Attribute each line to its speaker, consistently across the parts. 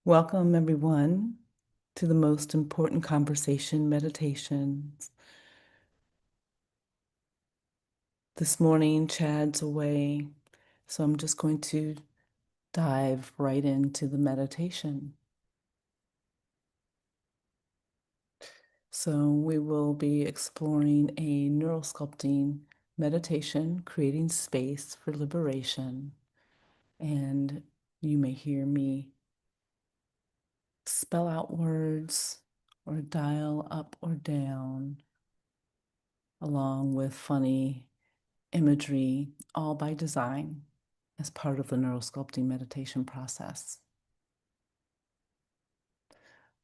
Speaker 1: Welcome, everyone, to the most important conversation meditations. This morning, Chad's away, so I'm just going to dive right into the meditation. So, we will be exploring a neural sculpting meditation, creating space for liberation. And you may hear me spell out words or dial up or down, along with funny imagery, all by design as part of the neurosculpting meditation process.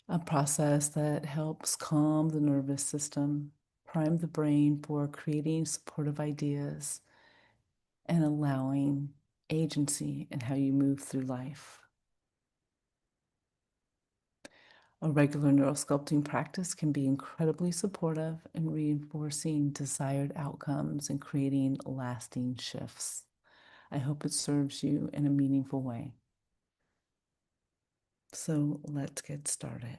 Speaker 1: A process that helps calm the nervous system, prime the brain for creating supportive ideas, and allowing agency in how you move through life. A regular neurosculpting practice can be incredibly supportive in reinforcing desired outcomes and creating lasting shifts. I hope it serves you in a meaningful way. So let's get started.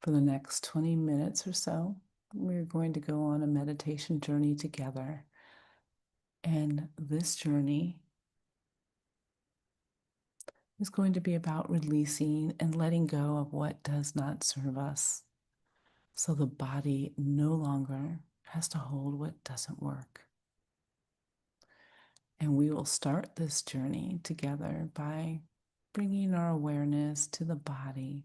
Speaker 1: For the next 20 minutes or so, we're going to go on a meditation journey together. And this journey is going to be about releasing and letting go of what does not serve us, so the body no longer has to hold what doesn't work. And we will start this journey together by bringing our awareness to the body,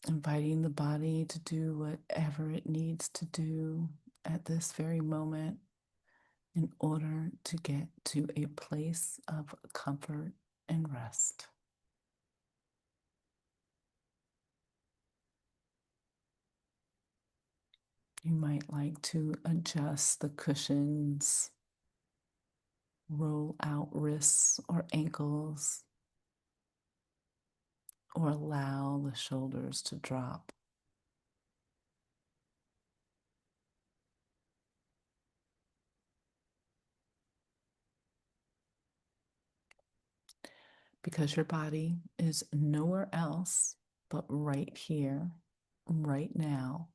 Speaker 1: inviting the body to do whatever it needs to do at this very moment in order to get to a place of comfort and rest. You might like to adjust the cushions, roll out wrists or ankles, or allow the shoulders to drop. Because your body is nowhere else but right here, right now.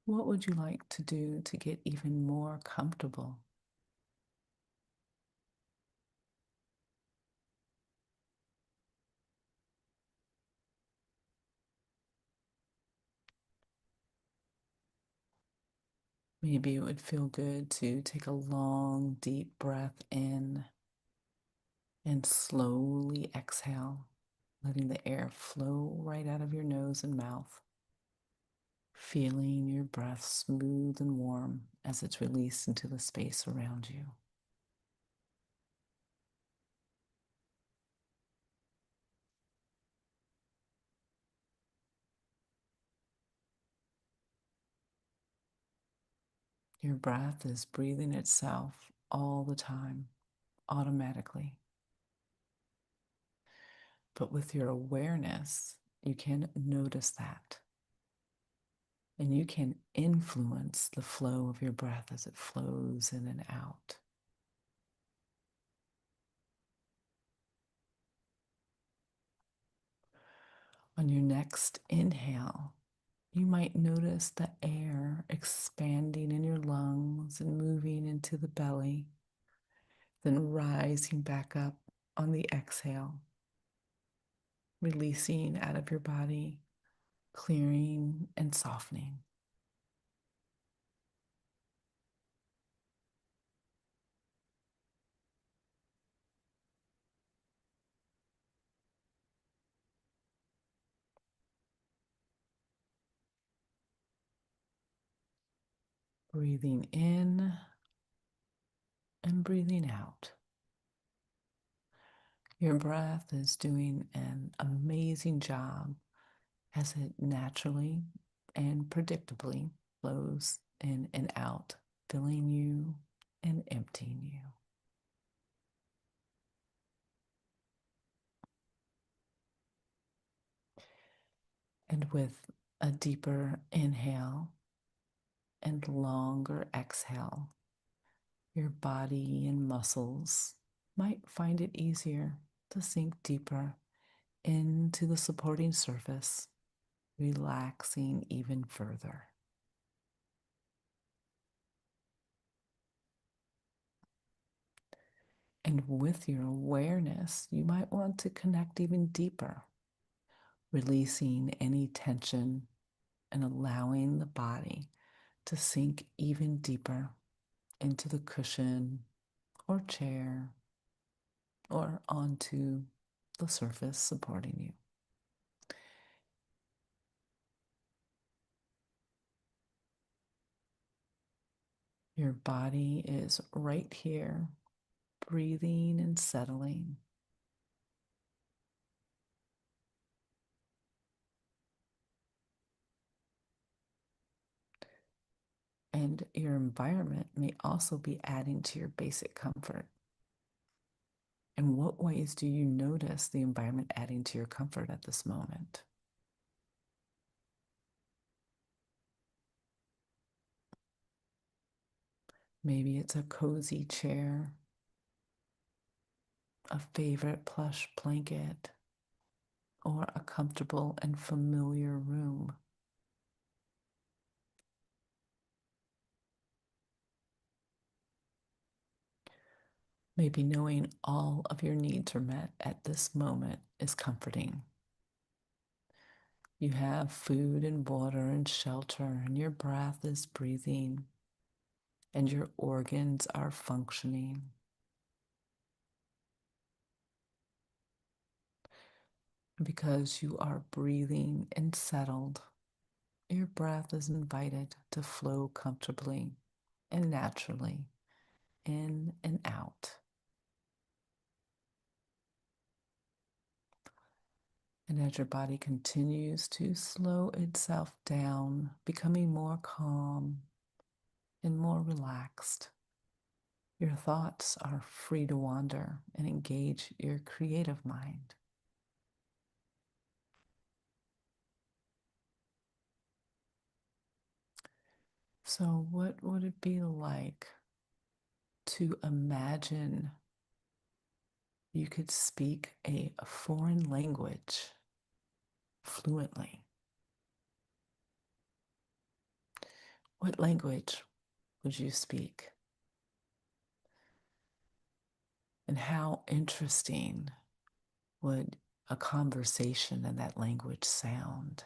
Speaker 1: What would you like to do to get even more comfortable? Maybe it would feel good to take a long, deep breath in and slowly exhale, letting the air flow right out of your nose and mouth, feeling your breath smooth and warm as it's released into the space around you. Your breath is breathing itself all the time, automatically. But with your awareness, you can notice that. And you can influence the flow of your breath as it flows in and out. On your next inhale, you might notice the air expanding in your lungs and moving into the belly, then rising back up on the exhale, releasing out of your body, clearing and softening. Breathing in and breathing out. Your breath is doing an amazing job as it naturally and predictably flows in and out, filling you and emptying you. And with a deeper inhale and longer exhale, your body and muscles might find it easier to sink deeper into the supporting surface, relaxing even further. And with your awareness, you might want to connect even deeper, releasing any tension and allowing the body to sink even deeper into the cushion or chair or onto the surface supporting you. Your body is right here, breathing and settling. And your environment may also be adding to your basic comfort. In what ways do you notice the environment adding to your comfort at this moment? Maybe it's a cozy chair, a favorite plush blanket, or a comfortable and familiar room. Maybe knowing all of your needs are met at this moment is comforting. You have food and water and shelter, and your breath is breathing, and your organs are functioning. Because you are breathing and settled, your breath is invited to flow comfortably and naturally in and out. And as your body continues to slow itself down, becoming more calm and more relaxed, your thoughts are free to wander and engage your creative mind. So, what would it be like to imagine you could speak a foreign language fluently? What language would you speak? And how interesting would a conversation in that language sound?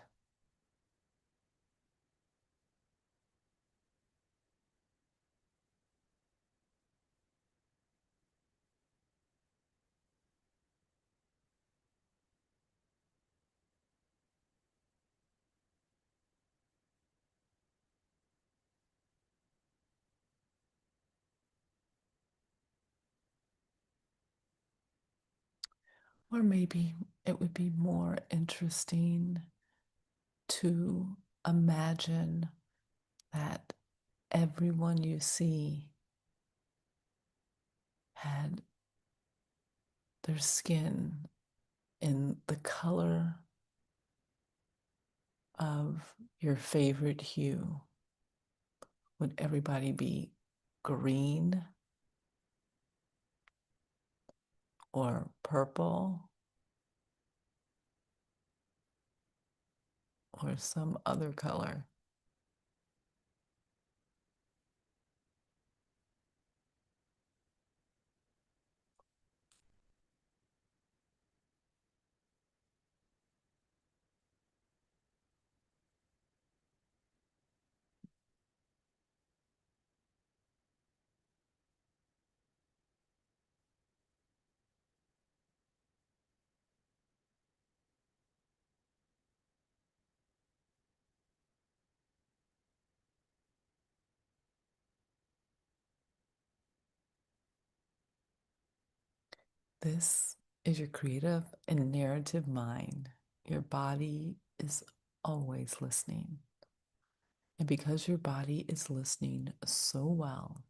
Speaker 1: Or maybe it would be more interesting to imagine that everyone you see had their skin in the color of your favorite hue. Would everybody be green or purple or some other color? This is your creative and narrative mind. Your body is always listening. And because your body is listening so well,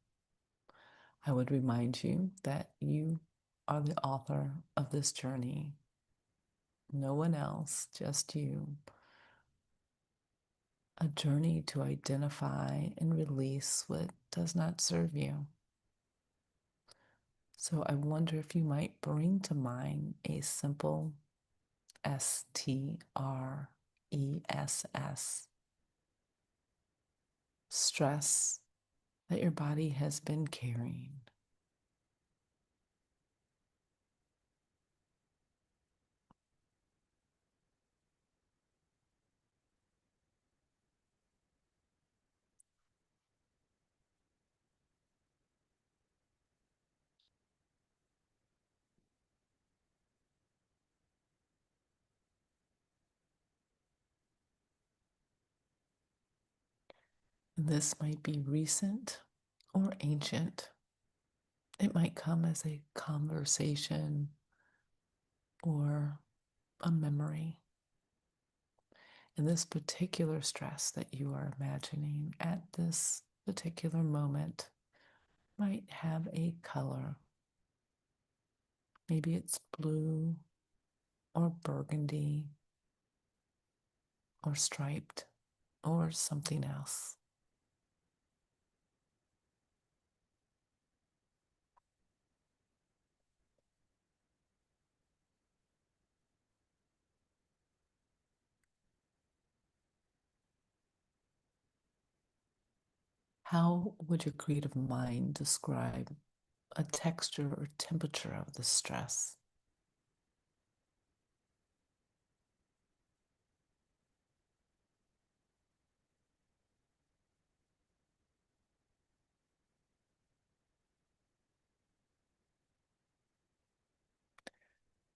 Speaker 1: I would remind you that you are the author of this journey. No one else, just you. a journey to identify and release what does not serve you. So I wonder if you might bring to mind a simple STRESS, stress that your body has been carrying. This might be recent or ancient. It might come as a conversation or a memory. And this particular stress that you are imagining at this particular moment might have a color. Maybe it's blue or burgundy or striped or something else. How would your creative mind describe a texture or temperature of the stress?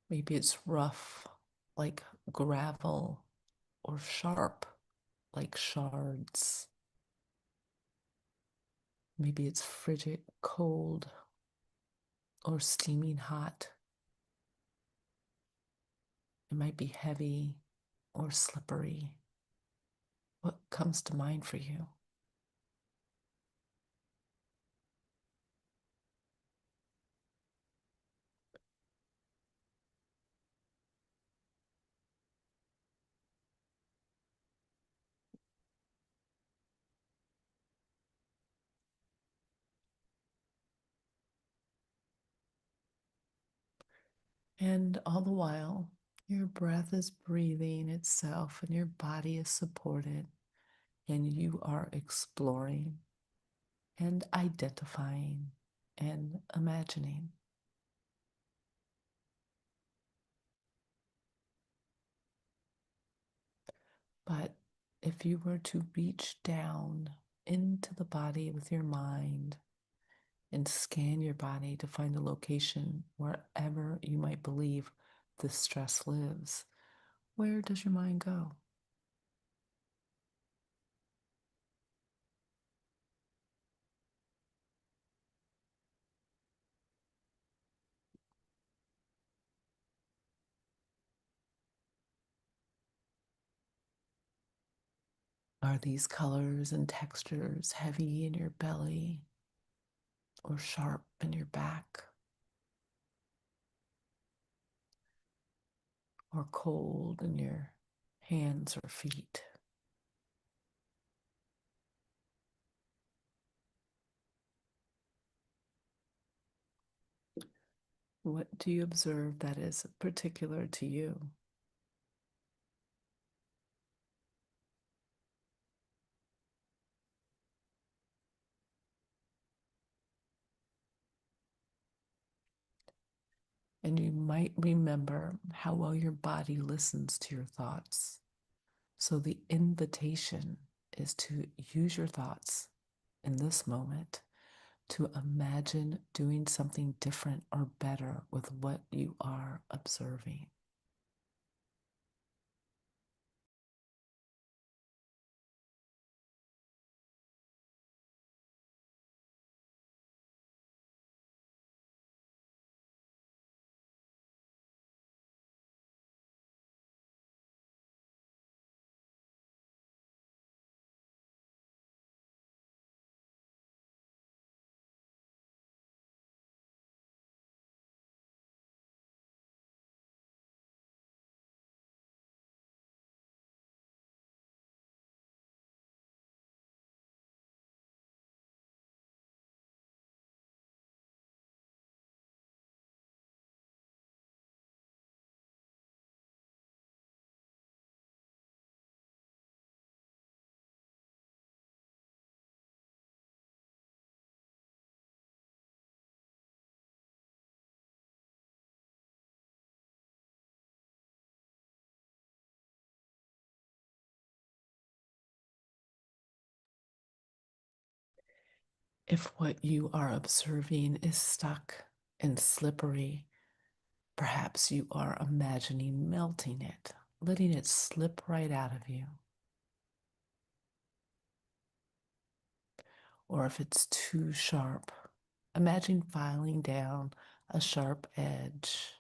Speaker 1: Maybe it's rough, like gravel, or sharp, like shards. Maybe it's frigid, cold, or steaming hot. It might be heavy or slippery. What comes to mind for you? And all the while, your breath is breathing itself and your body is supported, and you are exploring and identifying and imagining. But if you were to reach down into the body with your mind and scan your body to find the location wherever you might believe the stress lives, where does your mind go? Are these colors and textures heavy in your belly or sharp in your back or cold in your hands or feet? What do you observe that is particular to you? And you might remember how well your body listens to your thoughts. So the invitation is to use your thoughts in this moment to imagine doing something different or better with what you are observing. If what you are observing is stuck and slippery, perhaps you are imagining melting it, letting it slip right out of you. Or if it's too sharp, imagine filing down a sharp edge.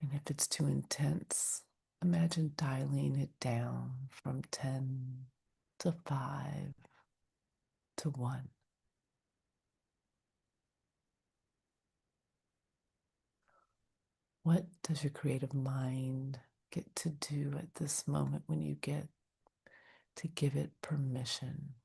Speaker 1: And if it's too intense, imagine dialing it down from 10 to 5 to 1. What does your creative mind get to do at this moment when you get to give it permission?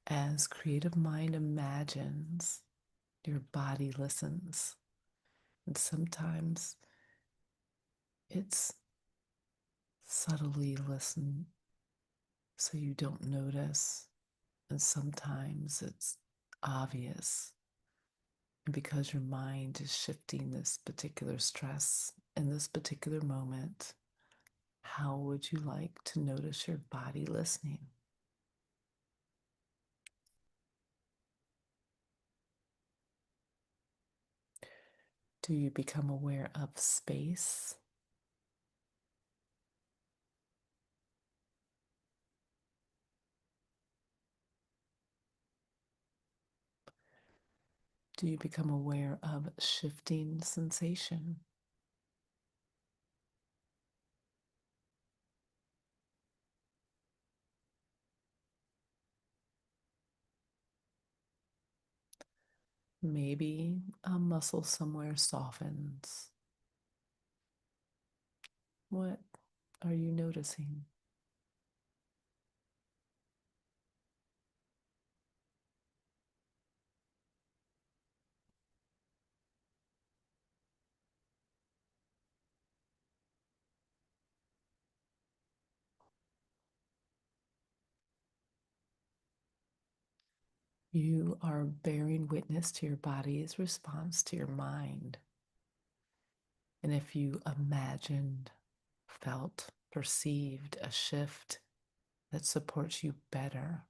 Speaker 1: As creative mind imagines, your body listens. And sometimes it's subtly listen so you don't notice. And sometimes it's obvious. And because your mind is shifting this particular stress in this particular moment, how would you like to notice your body listening? Do you become aware of space? Do you become aware of shifting sensation? Maybe a muscle somewhere softens. What are you noticing? You are bearing witness to your body's response to your mind. And if you imagined, felt, perceived a shift that supports you better,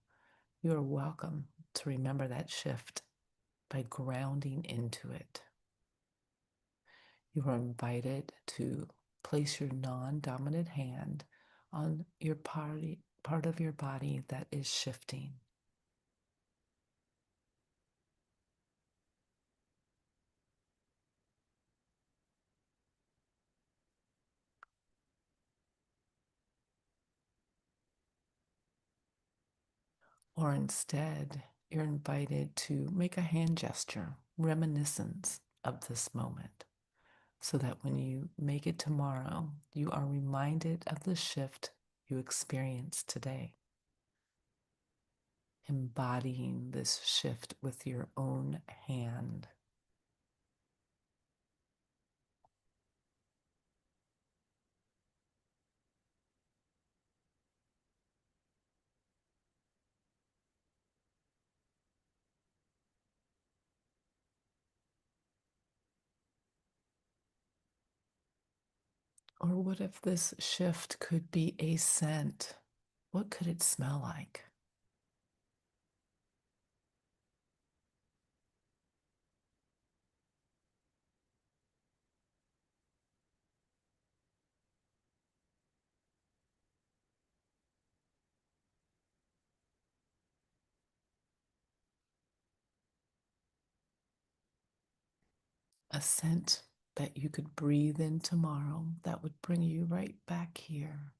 Speaker 1: you are welcome to remember that shift by grounding into it. You are invited to place your non dominant hand on your part of your body that is shifting. Or instead, you're invited to make a hand gesture, reminiscence of this moment, so that when you make it tomorrow, you are reminded of the shift you experienced today, embodying this shift with your own hand. Or what if this shift could be a scent? What could it smell like? A scent that you could breathe in tomorrow that would bring you right back here.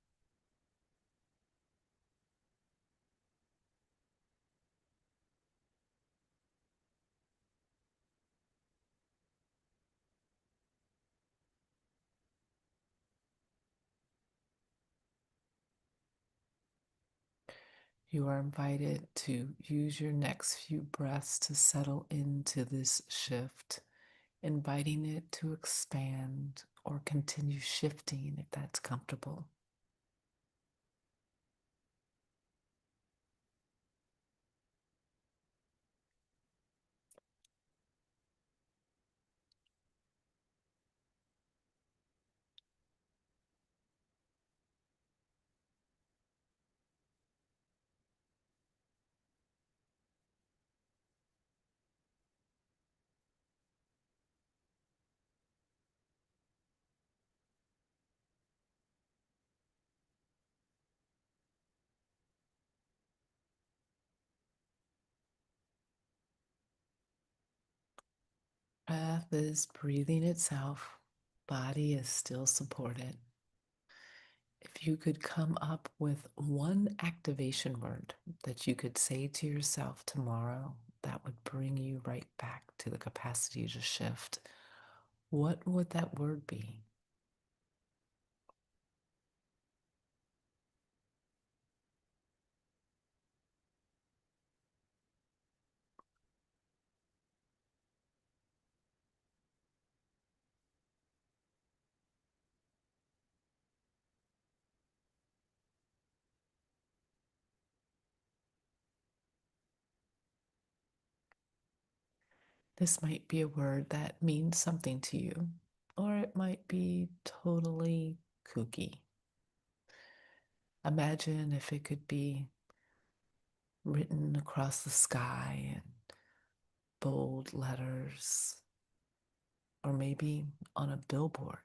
Speaker 1: You are invited to use your next few breaths to settle into this shift, inviting it to expand or continue shifting if that's comfortable. Breath is breathing itself, body is still supported. If you could come up with one activation word that you could say to yourself tomorrow that would bring you right back to the capacity to shift, what would that word be? This might be a word that means something to you, or it might be totally kooky. Imagine if it could be written across the sky in bold letters, or maybe on a billboard.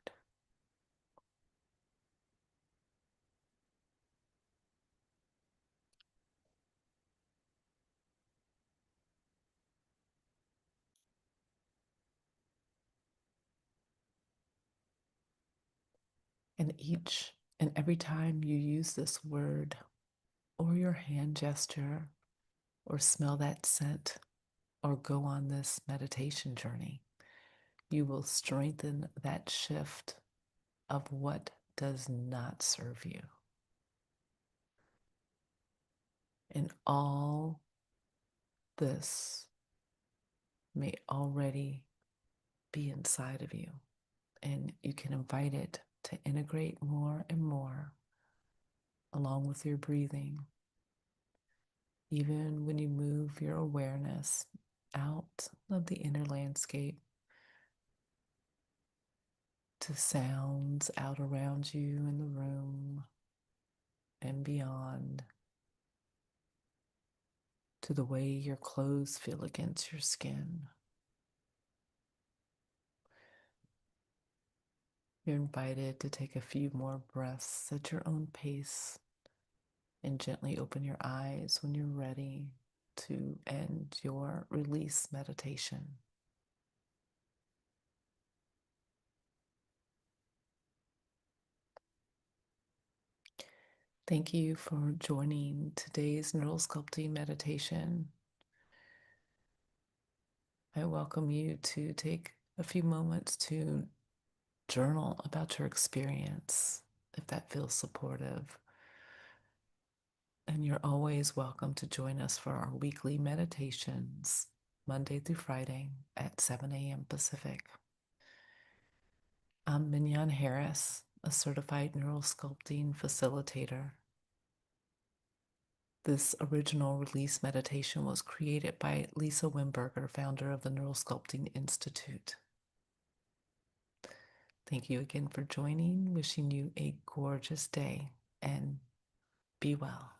Speaker 1: And each and every time you use this word or your hand gesture or smell that scent or go on this meditation journey, you will strengthen that shift of what does not serve you. And all this may already be inside of you, and you can invite it to integrate more and more along with your breathing, even when you move your awareness out of the inner landscape to sounds out around you in the room and beyond, to the way your clothes feel against your skin. You're invited to take a few more breaths at your own pace and gently open your eyes when you're ready to end your release meditation. Thank you for joining today's neural sculpting meditation. I welcome you to take a few moments to journal about your experience, if that feels supportive. And you're always welcome to join us for our weekly meditations, Monday through Friday at 7 a.m. Pacific. I'm Mignon Harris, a certified neural sculpting facilitator. This original release meditation was created by Lisa Wimberger, founder of the Neural Sculpting Institute. Thank you again for joining. Wishing you a gorgeous day and be well.